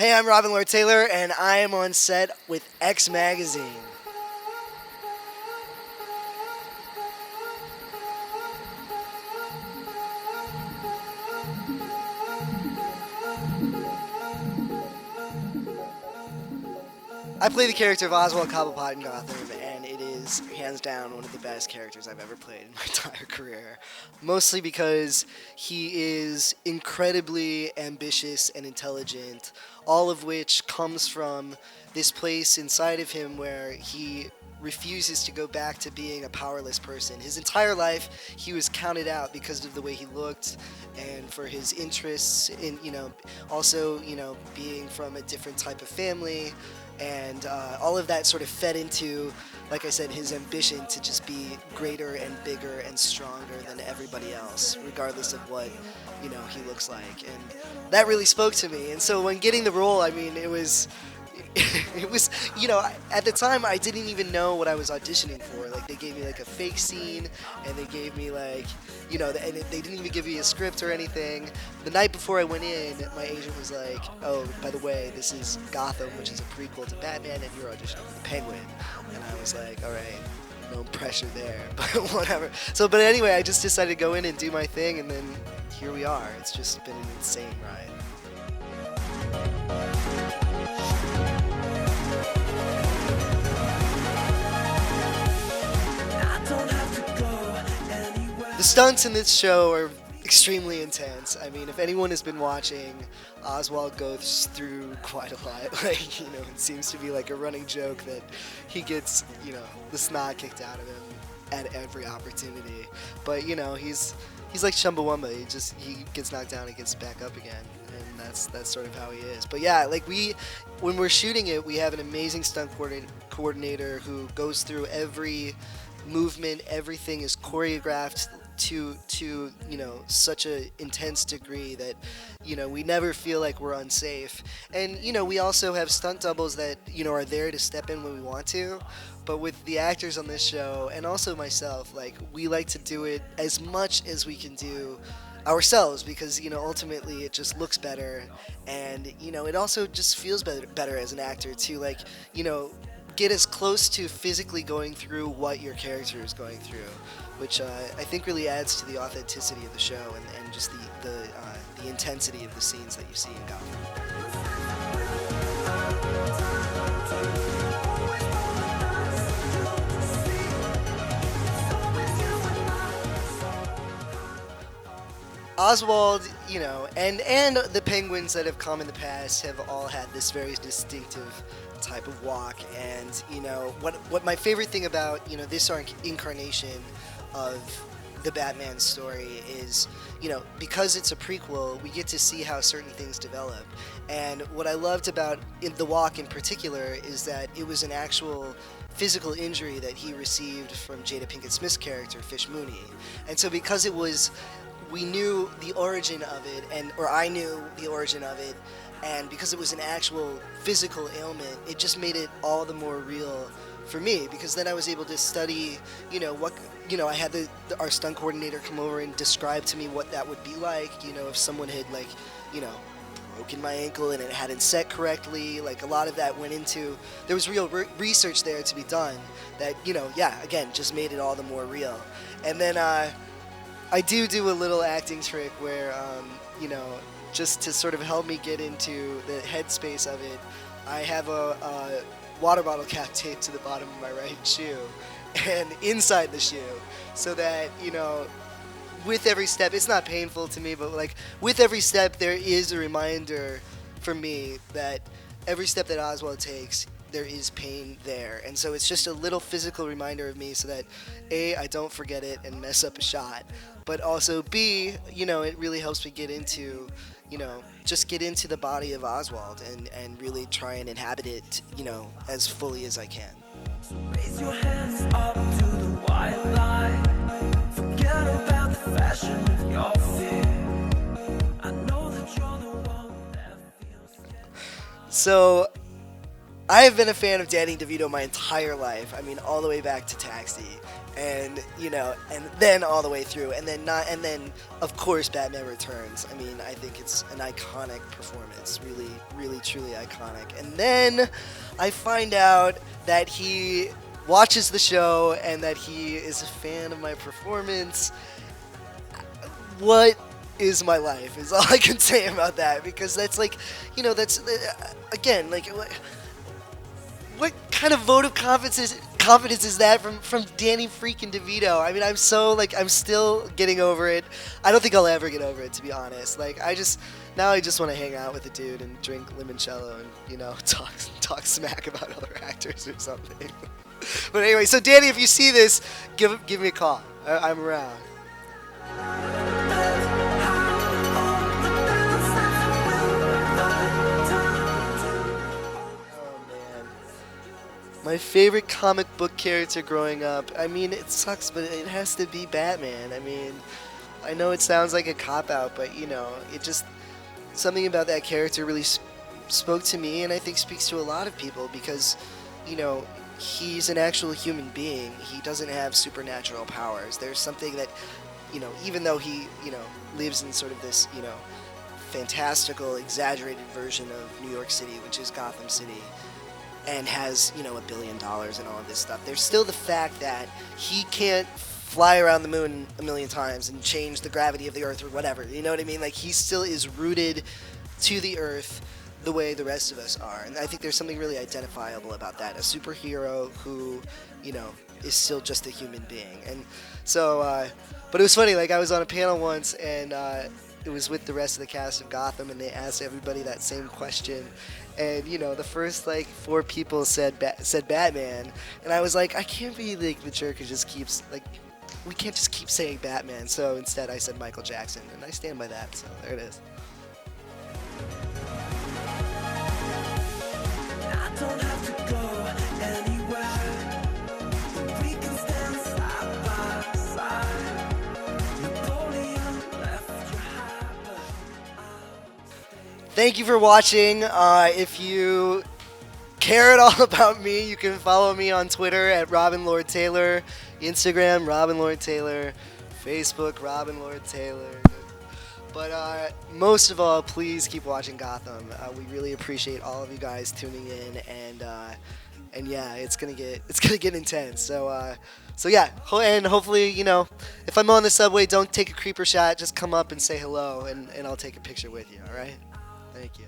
Hey, I'm Robin Lord Taylor, and I am on set with X Magazine. I play the character of Oswald Cobblepot in Gotham, and it is hands down one of the best characters I've ever played in my entire career. Mostly because he is incredibly ambitious and intelligent, all of which comes from this place inside of him where he refuses to go back to being a powerless person. His entire life, he was counted out because of the way he looked and for his interests in, also, being from a different type of family. And all of that sort of fed into, like I said, his ambition to just be greater and bigger and stronger than everybody else, regardless of what, he looks like. And that really spoke to me. And so when getting the role, I mean, it was, at the time I didn't even know what I was auditioning for. Like, they gave me like a fake scene, and they gave me like, and they didn't even give me a script or anything. The night before I went in, my agent was like, "Oh, by the way, this is Gotham, which is a prequel to Batman, and you're auditioning for the Penguin." And I was like, "All right, no pressure there, but whatever." So, but anyway, I just decided to go in and do my thing, and then here we are. It's just been an insane ride. The stunts in this show are extremely intense. I mean, if anyone has been watching, Oswald goes through quite a lot. Like, it seems to be like a running joke that he gets, the snot kicked out of him at every opportunity. But, he's like Chumbawamba. He gets knocked down and gets back up again. And that's sort of how he is. But yeah, like when we're shooting it, we have an amazing stunt coordinator who goes through every movement. Everything is choreographed to such a intense degree that we never feel like we're unsafe. And we also have stunt doubles that are there to step in when we want to. But with the actors on this show, and also myself, like, we like to do it as much as we can do ourselves, because ultimately it just looks better, and it also just feels better as an actor to, like, get as close to physically going through what your character is going through, which I think really adds to the authenticity of the show and just the intensity of the scenes that you see in Gotham. Oswald, and the Penguins that have come in the past have all had this very distinctive type of walk. And what my favorite thing about this incarnation of the Batman story is, because it's a prequel, we get to see how certain things develop. And what I loved about the walk in particular is that it was an actual physical injury that he received from Jada Pinkett Smith's character, Fish Mooney. And so because we knew the origin of it, or I knew the origin of it, and because it was an actual physical ailment, it just made it all the more real for me, because then I was able to study, I had our stunt coordinator come over and describe to me what that would be like, if someone had, like, broken my ankle and it hadn't set correctly. Like, a lot of that went into, there was real research there to be done that, again, just made it all the more real. And then I do a little acting trick where, just to sort of help me get into the headspace of it, I have a water bottle cap taped to the bottom of my right shoe and inside the shoe, so that, with every step, it's not painful to me, but like with every step, there is a reminder for me that every step that Oswald takes, there is pain there. And so it's just a little physical reminder of me so that A, I don't forget it and mess up a shot, but also B, it really helps me get into, just get into the body of Oswald and really try and inhabit it, as fully as I can. So raise your hands up to the white line. Forget about the fashion of your fear. I know that you're the one that feels. So I have been a fan of Danny DeVito my entire life. I mean, all the way back to Taxi, and and then all the way through, and then of course Batman Returns. I mean, I think it's an iconic performance, really, really, truly iconic. And then I find out that he watches the show and that he is a fan of my performance. What is my life is all I can say about that, because that's like, that's again, like, what kind of vote of confidence is that from Danny freaking DeVito? I mean, I'm still getting over it. I don't think I'll ever get over it, to be honest. Like, I just want to hang out with a dude and drink limoncello and talk smack about other actors or something. But anyway, so Danny, if you see this, give me a call. I'm around. My favorite comic book character growing up, I mean, it sucks, but it has to be Batman. I mean, I know it sounds like a cop-out, but, it just, something about that character really spoke to me, and I think speaks to a lot of people, because, he's an actual human being. He doesn't have supernatural powers. There's something that, even though he, lives in sort of this, fantastical, exaggerated version of New York City, which is Gotham City, and has, $1 billion and all of this stuff, there's still the fact that he can't fly around the moon a million times and change the gravity of the earth or whatever, you know what I mean? Like, he still is rooted to the earth the way the rest of us are, and I think there's something really identifiable about that, a superhero who, is still just a human being. And so, but it was funny, like, I was on a panel once, and it was with the rest of the cast of Gotham, and they asked everybody that same question. And the first 4 people said Batman, and I was like, I can't be like the jerk who just keeps we can't just keep saying Batman. So instead, I said Michael Jackson, and I stand by that. So there it is. I don't have to go anywhere. We can stand side by side. Napoleon left your hat, but Thank you for watching. If you care at all about me, you can follow me on Twitter at Robin Lord Taylor, Instagram Robin Lord Taylor, Facebook Robin Lord Taylor. But most of all, please keep watching Gotham. We really appreciate all of you guys tuning in, and yeah, it's gonna get intense. So yeah, and hopefully, if I'm on the subway, don't take a creeper shot. Just come up and say hello, and I'll take a picture with you. All right. Thank you.